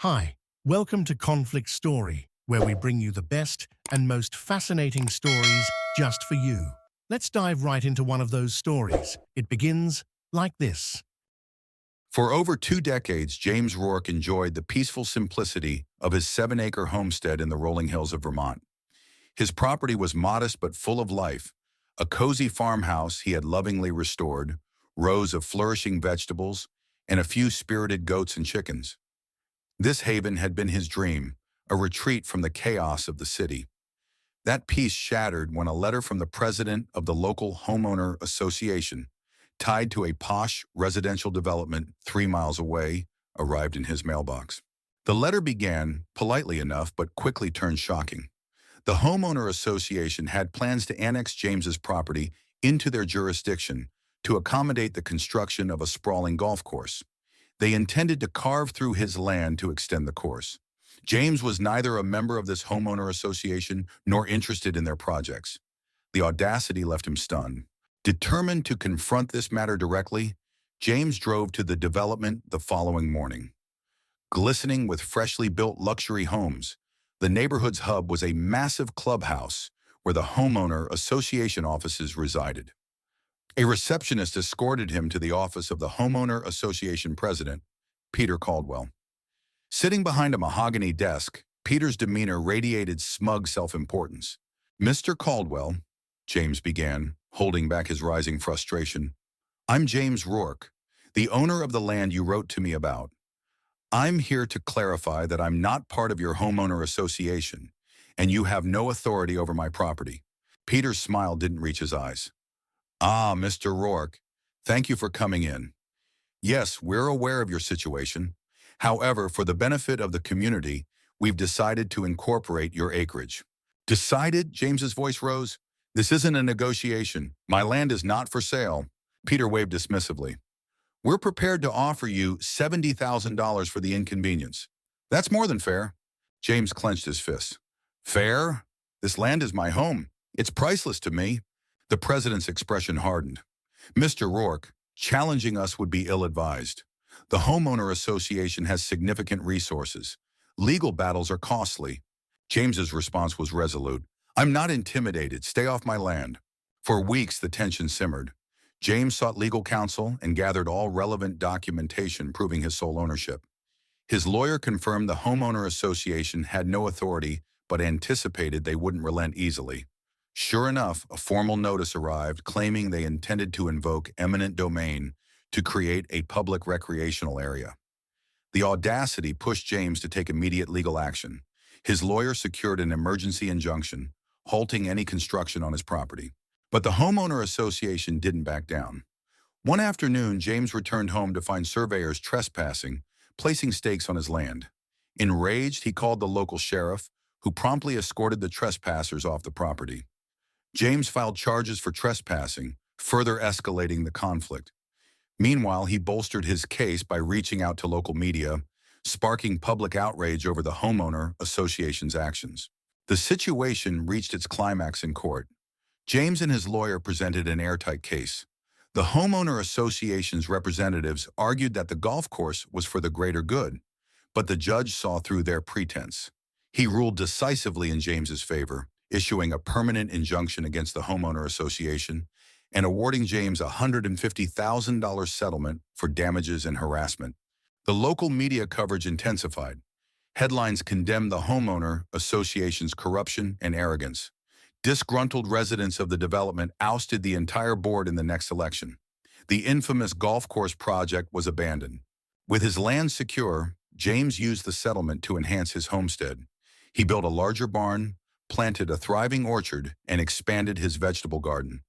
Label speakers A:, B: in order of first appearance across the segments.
A: Hi, welcome to Conflict Story, where we bring you the best and most fascinating stories just for you. Let's dive right into one of those stories. It begins like this.
B: For over 2 decades, James Rourke enjoyed the peaceful simplicity of his 7-acre homestead in the rolling hills of Vermont. His property was modest but full of life, a cozy farmhouse he had lovingly restored, rows of flourishing vegetables, and a few spirited goats and chickens. This haven had been his dream, a retreat from the chaos of the city. That peace shattered when a letter from the president of the local homeowner association, tied to a posh residential development 3 miles away, arrived in his mailbox. The letter began politely enough but quickly turned shocking. The homeowner association had plans to annex James's property into their jurisdiction to accommodate the construction of a sprawling golf course. They intended to carve through his land to extend the course. James was neither a member of this homeowner association nor interested in their projects. The audacity left him stunned. Determined to confront this matter directly, James drove to the development the following morning. Glistening with freshly built luxury homes, the neighborhood's hub was a massive clubhouse where the homeowner association offices resided. A receptionist escorted him to the office of the homeowner association president, Peter Caldwell. Sitting behind a mahogany desk, Peter's demeanor radiated smug self-importance. "Mr. Caldwell," James began, holding back his rising frustration, "I'm James Rourke, the owner of the land you wrote to me about. I'm here to clarify that I'm not part of your homeowner association, and you have no authority over my property." Peter's smile didn't reach his eyes. "Ah, Mr. Rourke, thank you for coming in. Yes, we're aware of your situation. However, for the benefit of the community, we've decided to incorporate your acreage." "Decided?" James's voice rose. "This isn't a negotiation. My land is not for sale." Peter waved dismissively. "We're prepared to offer you $70,000 for the inconvenience." "That's more than fair." James clenched his fists. "Fair? This land is my home. It's priceless to me." The president's expression hardened. "Mr. Rourke, challenging us would be ill-advised. The homeowner association has significant resources. Legal battles are costly." James's response was resolute. "I'm not intimidated. Stay off my land." For weeks, the tension simmered. James sought legal counsel and gathered all relevant documentation proving his sole ownership. His lawyer confirmed the homeowner association had no authority, but anticipated they wouldn't relent easily. Sure enough, a formal notice arrived claiming they intended to invoke eminent domain to create a public recreational area. The audacity pushed James to take immediate legal action. His lawyer secured an emergency injunction, halting any construction on his property. But the homeowner association didn't back down. One afternoon, James returned home to find surveyors trespassing, placing stakes on his land. Enraged, he called the local sheriff, who promptly escorted the trespassers off the property. James filed charges for trespassing, further escalating the conflict. Meanwhile, he bolstered his case by reaching out to local media, sparking public outrage over the homeowner association's actions. The situation reached its climax in court. James and his lawyer presented an airtight case. The homeowner association's representatives argued that the golf course was for the greater good, but the judge saw through their pretense. He ruled decisively in James's favor, issuing a permanent injunction against the homeowner association and awarding James a $150,000 settlement for damages and harassment. The local media coverage intensified. Headlines condemned the homeowner association's corruption and arrogance. Disgruntled residents of the development ousted the entire board in the next election. The infamous golf course project was abandoned. With his land secure, James used the settlement to enhance his homestead. He built a larger barn, planted a thriving orchard, and expanded his vegetable garden.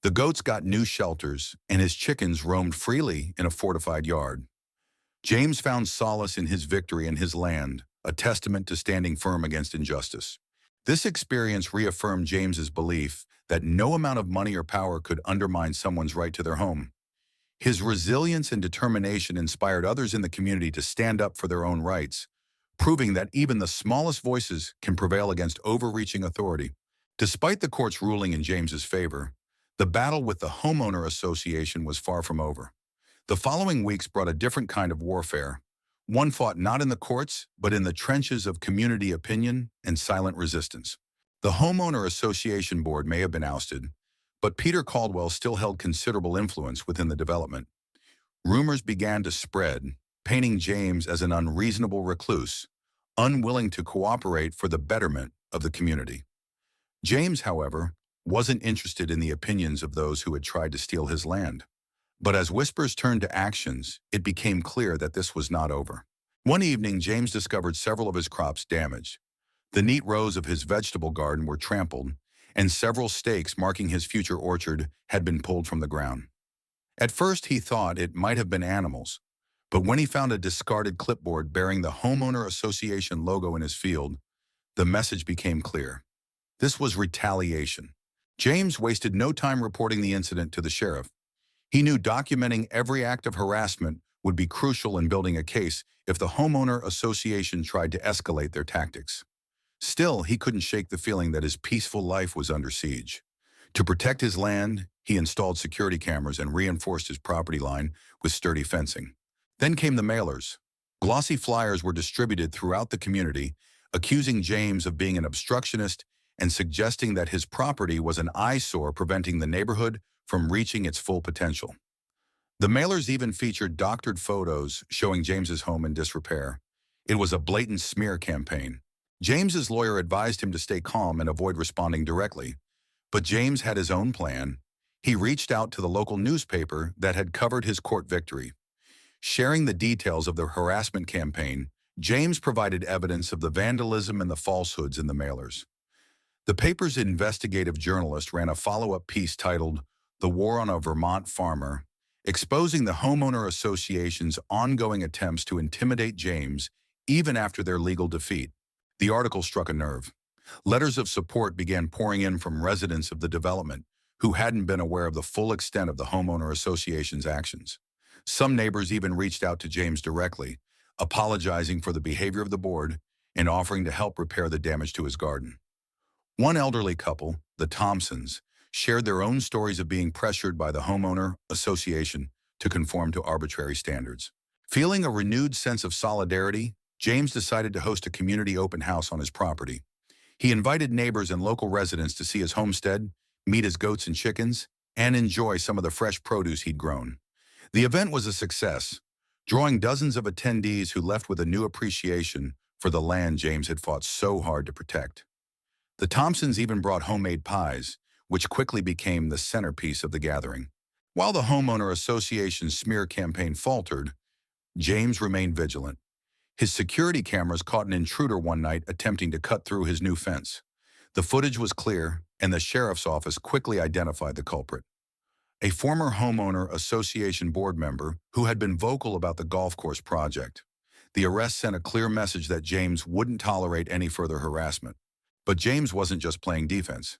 B: The goats got new shelters, and his chickens roamed freely in a fortified yard. James found solace in his victory and his land, a testament to standing firm against injustice. This experience reaffirmed James's belief that no amount of money or power could undermine someone's right to their home. His resilience and determination inspired others in the community to stand up for their own rights, proving that even the smallest voices can prevail against overreaching authority. Despite the court's ruling in James's favor, the battle with the homeowner association was far from over. The following weeks brought a different kind of warfare, One fought not in the courts, but in the trenches of community opinion and silent resistance. The Homeowner Association Board may have been ousted, but Peter Caldwell still held considerable influence within the development. Rumors began to spread, painting James as an unreasonable recluse, unwilling to cooperate for the betterment of the community. James, however, wasn't interested in the opinions of those who had tried to steal his land. But as whispers turned to actions, it became clear that this was not over. One evening, James discovered several of his crops damaged. The neat rows of his vegetable garden were trampled, and several stakes marking his future orchard had been pulled from the ground. At first, he thought it might have been animals, but when he found a discarded clipboard bearing the Homeowner Association logo in his field, the message became clear. This was retaliation. James wasted no time reporting the incident to the sheriff. He knew documenting every act of harassment would be crucial in building a case if the Homeowner Association tried to escalate their tactics. Still, he couldn't shake the feeling that his peaceful life was under siege. To protect his land, he installed security cameras and reinforced his property line with sturdy fencing. Then came the mailers. Glossy flyers were distributed throughout the community, accusing James of being an obstructionist and suggesting that his property was an eyesore preventing the neighborhood from reaching its full potential. The mailers even featured doctored photos showing James's home in disrepair. It was a blatant smear campaign. James's lawyer advised him to stay calm and avoid responding directly, but James had his own plan. He reached out to the local newspaper that had covered his court victory. Sharing the details of the harassment campaign, James provided evidence of the vandalism and the falsehoods in the mailers. The paper's investigative journalist ran a follow-up piece titled "The War on a Vermont Farmer," exposing the Homeowner Association's ongoing attempts to intimidate James even after their legal defeat. The article struck a nerve. Letters of support began pouring in from residents of the development who hadn't been aware of the full extent of the Homeowner Association's actions. Some neighbors even reached out to James directly, apologizing for the behavior of the board and offering to help repair the damage to his garden. One elderly couple, the Thompsons, shared their own stories of being pressured by the Homeowner Association to conform to arbitrary standards. Feeling a renewed sense of solidarity, James decided to host a community open house on his property. He invited neighbors and local residents to see his homestead, meet his goats and chickens, and enjoy some of the fresh produce he'd grown. The event was a success, drawing dozens of attendees who left with a new appreciation for the land James had fought so hard to protect. The Thompsons even brought homemade pies, which quickly became the centerpiece of the gathering. While the Homeowner Association's smear campaign faltered, James remained vigilant. His security cameras caught an intruder one night attempting to cut through his new fence. The footage was clear, and the sheriff's office quickly identified the culprit. A former Homeowner Association board member who had been vocal about the golf course project. The arrest sent a clear message that James wouldn't tolerate any further harassment. But James wasn't just playing defense.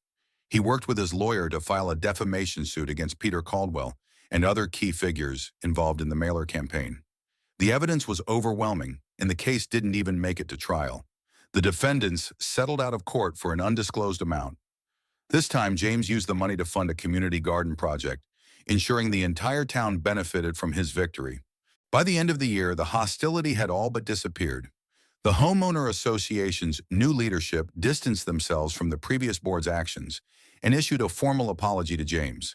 B: He worked with his lawyer to file a defamation suit against Peter Caldwell and other key figures involved in the mailer campaign. The evidence was overwhelming, and the case didn't even make it to trial. The defendants settled out of court for an undisclosed amount. This time, James used the money to fund a community garden project, ensuring the entire town benefited from his victory. By the end of the year, the hostility had all but disappeared. The Homeowner Association's new leadership distanced themselves from the previous board's actions and issued a formal apology to James.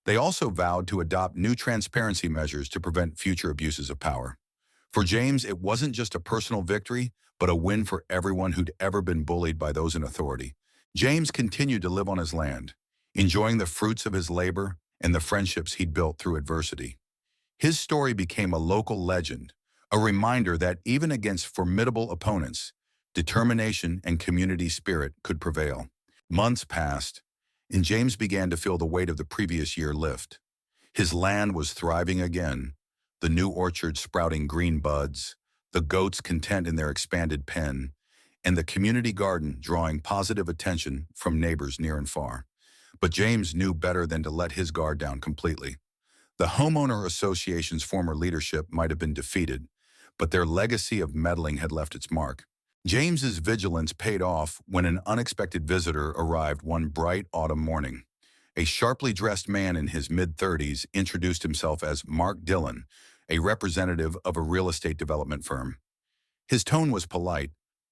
B: They also vowed to adopt new transparency measures to prevent future abuses of power. For James, it wasn't just a personal victory, but a win for everyone who'd ever been bullied by those in authority. James continued to live on his land, enjoying the fruits of his labor and the friendships he'd built through adversity. His story became a local legend, a reminder that even against formidable opponents, determination and community spirit could prevail. Months passed, and James began to feel the weight of the previous year lift. His land was thriving again, the new orchard sprouting green buds, the goats content in their expanded pen, and the community garden drawing positive attention from neighbors near and far. But James knew better than to let his guard down completely. The Homeowner Association's former leadership might have been defeated, but their legacy of meddling had left its mark. James's vigilance paid off when an unexpected visitor arrived one bright autumn morning. A sharply dressed man in his mid-30s introduced himself as Mark Dillon, a representative of a real estate development firm. His tone was polite,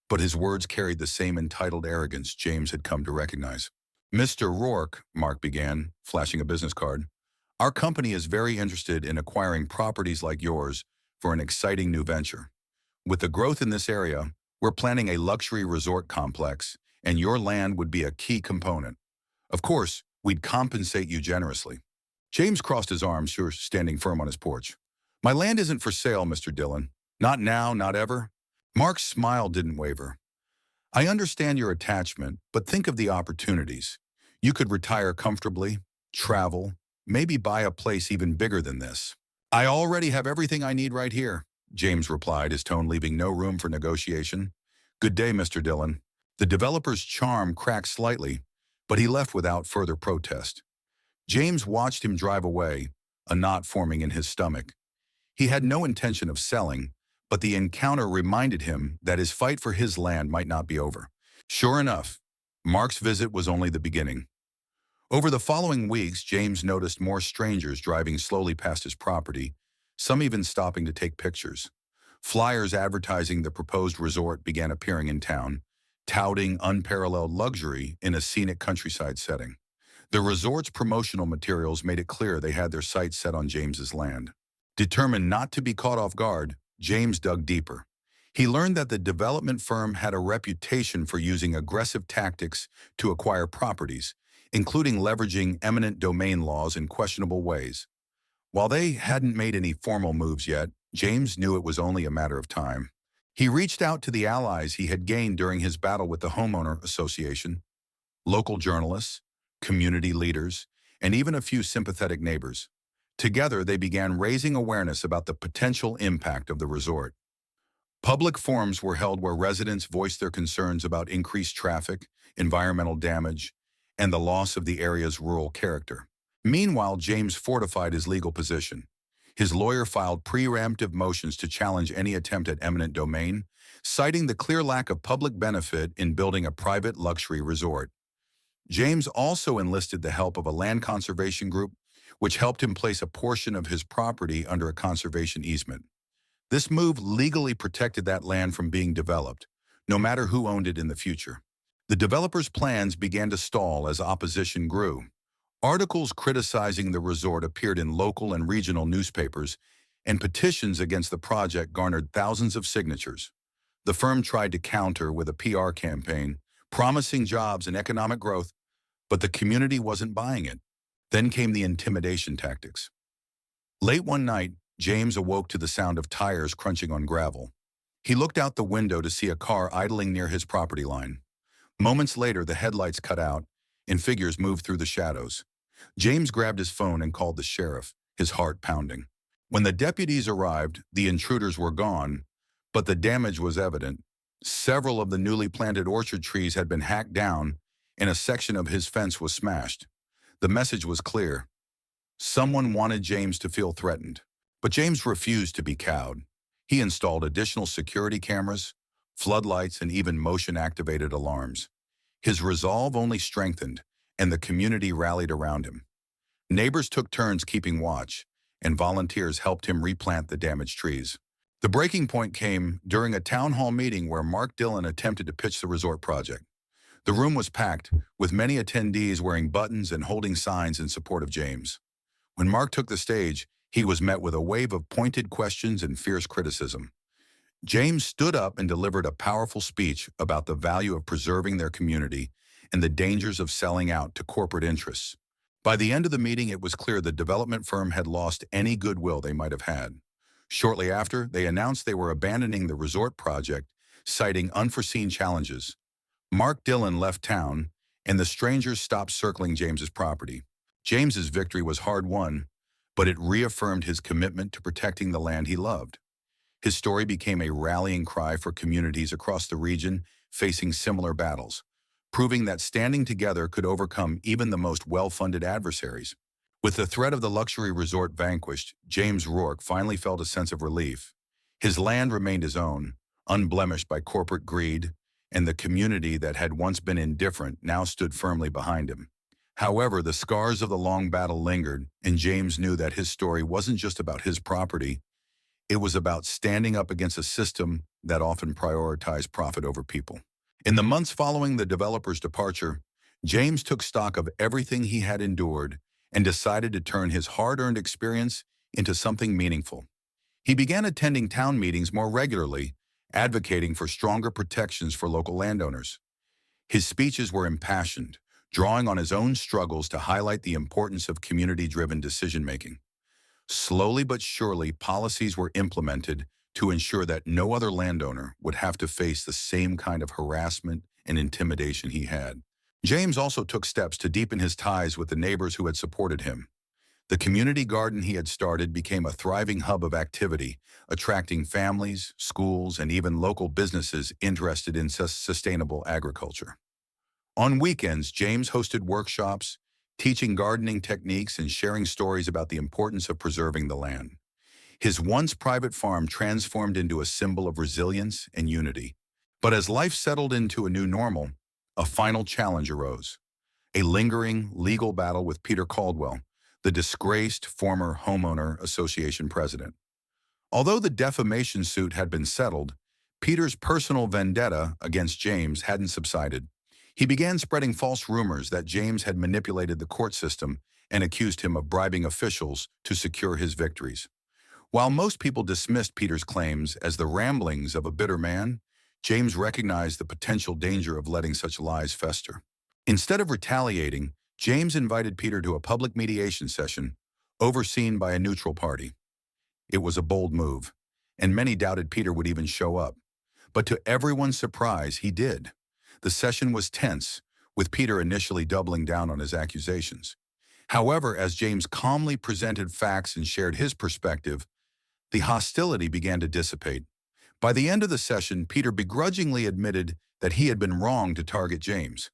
B: but his words carried the same entitled arrogance James had come to recognize. "Mr. Rourke," Mark began, flashing a business card, "our company is very interested in acquiring properties like yours for an exciting new venture. With the growth in this area, we're planning a luxury resort complex, and your land would be a key component. Of course, we'd compensate you generously." James crossed his arms, sure, standing firm on his porch. "My land isn't for sale, Mr. Dillon. Not now, not ever." Mark's smile didn't waver. "I understand your attachment, but think of the opportunities. You could retire comfortably, travel, maybe buy a place even bigger than this." "I already have everything I need right here," James replied, his tone leaving no room for negotiation. "Good day, Mr. Dillon." The developer's charm cracked slightly, but he left without further protest. James watched him drive away, a knot forming in his stomach. He had no intention of selling, but the encounter reminded him that his fight for his land might not be over. Sure enough, Mark's visit was only the beginning. Over the following weeks, James noticed more strangers driving slowly past his property, some even stopping to take pictures. Flyers advertising the proposed resort began appearing in town, touting unparalleled luxury in a scenic countryside setting. The resort's promotional materials made it clear they had their sights set on James's land. Determined not to be caught off guard, James dug deeper. He learned that the development firm had a reputation for using aggressive tactics to acquire properties, including leveraging eminent domain laws in questionable ways. While they hadn't made any formal moves yet, James knew it was only a matter of time. He reached out to the allies he had gained during his battle with the homeowner association, local journalists, community leaders, and even a few sympathetic neighbors. Together, they began raising awareness about the potential impact of the resort. Public forums were held where residents voiced their concerns about increased traffic, environmental damage, and the loss of the area's rural character. Meanwhile, James fortified his legal position. His lawyer filed preemptive motions to challenge any attempt at eminent domain, citing the clear lack of public benefit in building a private luxury resort. James also enlisted the help of a land conservation group, which helped him place a portion of his property under a conservation easement. This move legally protected that land from being developed, no matter who owned it in the future. The developer's plans began to stall as opposition grew. Articles criticizing the resort appeared in local and regional newspapers, and petitions against the project garnered thousands of signatures. The firm tried to counter with a PR campaign, promising jobs and economic growth, but the community wasn't buying it. Then came the intimidation tactics. Late one night, James awoke to the sound of tires crunching on gravel. He looked out the window to see a car idling near his property line. Moments later, the headlights cut out, and figures moved through the shadows. James grabbed his phone and called the sheriff, his heart pounding. When the deputies arrived, the intruders were gone, but the damage was evident. Several of the newly planted orchard trees had been hacked down, and a section of his fence was smashed. The message was clear. Someone wanted James to feel threatened. But James refused to be cowed. He installed additional security cameras, floodlights, and even motion-activated alarms. His resolve only strengthened, and the community rallied around him. Neighbors took turns keeping watch, and volunteers helped him replant the damaged trees. The breaking point came during a town hall meeting where Mark Dillon attempted to pitch the resort project. The room was packed, with many attendees wearing buttons and holding signs in support of James. When Mark took the stage, he was met with a wave of pointed questions and fierce criticism. James stood up and delivered a powerful speech about the value of preserving their community and the dangers of selling out to corporate interests. By the end of the meeting, it was clear the development firm had lost any goodwill they might have had. Shortly after, they announced they were abandoning the resort project, citing unforeseen challenges. Mark Dillon left town, and the strangers stopped circling James's property. James's victory was hard-won, but it reaffirmed his commitment to protecting the land he loved. His story became a rallying cry for communities across the region facing similar battles, proving that standing together could overcome even the most well-funded adversaries. With the threat of the luxury resort vanquished, James Rourke finally felt a sense of relief. His land remained his own, unblemished by corporate greed, and the community that had once been indifferent now stood firmly behind him. However, the scars of the long battle lingered, and James knew that his story wasn't just about his property, It was about standing up against a system that often prioritized profit over people. In the months following the developer's departure, James took stock of everything he had endured and decided to turn his hard-earned experience into something meaningful. He began attending town meetings more regularly, advocating for stronger protections for local landowners. His speeches were impassioned, drawing on his own struggles to highlight the importance of community-driven decision-making. Slowly but surely, policies were implemented to ensure that no other landowner would have to face the same kind of harassment and intimidation he had. James also took steps to deepen his ties with the neighbors who had supported him. The community garden he had started became a thriving hub of activity, attracting families, schools, and even local businesses interested in sustainable agriculture. On weekends, James hosted workshops, teaching gardening techniques and sharing stories about the importance of preserving the land. His once private farm transformed into a symbol of resilience and unity. But as life settled into a new normal, a final challenge arose: a lingering legal battle with Peter Caldwell, the disgraced former homeowner association president. Although the defamation suit had been settled, Peter's personal vendetta against James hadn't subsided. He began spreading false rumors that James had manipulated the court system and accused him of bribing officials to secure his victories. While most people dismissed Peter's claims as the ramblings of a bitter man, James recognized the potential danger of letting such lies fester. Instead of retaliating, James invited Peter to a public mediation session, overseen by a neutral party. It was a bold move, and many doubted Peter would even show up. But to everyone's surprise, he did. The session was tense, with Peter initially doubling down on his accusations. However, as James calmly presented facts and shared his perspective, the hostility began to dissipate. By the end of the session, Peter begrudgingly admitted that he had been wrong to target James.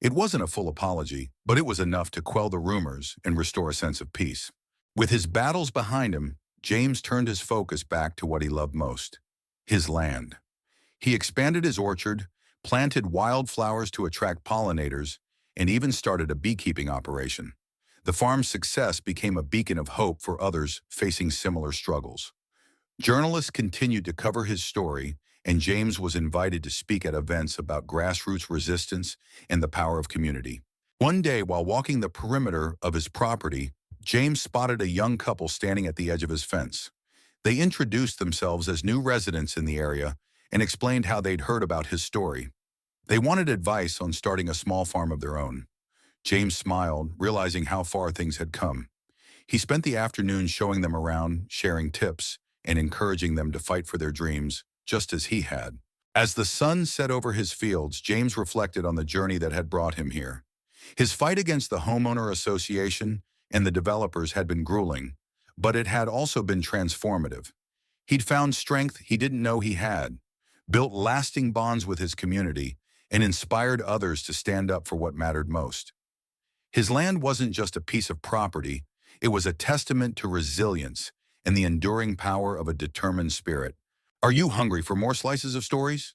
B: It wasn't a full apology, but it was enough to quell the rumors and restore a sense of peace. With his battles behind him, James turned his focus back to what he loved most: his land. He expanded his orchard, planted wildflowers to attract pollinators, and even started a beekeeping operation. The farm's success became a beacon of hope for others facing similar struggles. Journalists continued to cover his story, and James was invited to speak at events about grassroots resistance and the power of community. One day, while walking the perimeter of his property, James spotted a young couple standing at the edge of his fence. They introduced themselves as new residents in the area and explained how they'd heard about his story. They wanted advice on starting a small farm of their own. James smiled, realizing how far things had come. He spent the afternoon showing them around, sharing tips, and encouraging them to fight for their dreams, just as he had. As the sun set over his fields, James reflected on the journey that had brought him here. His fight against the homeowner association and the developers had been grueling, but it had also been transformative. He'd found strength he didn't know he had, built lasting bonds with his community, and inspired others to stand up for what mattered most. His land wasn't just a piece of property, it was a testament to resilience and the enduring power of a determined spirit. Are you hungry for more slices of stories?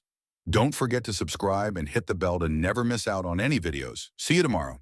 B: Don't forget to subscribe and hit the bell to never miss out on any videos. See you tomorrow.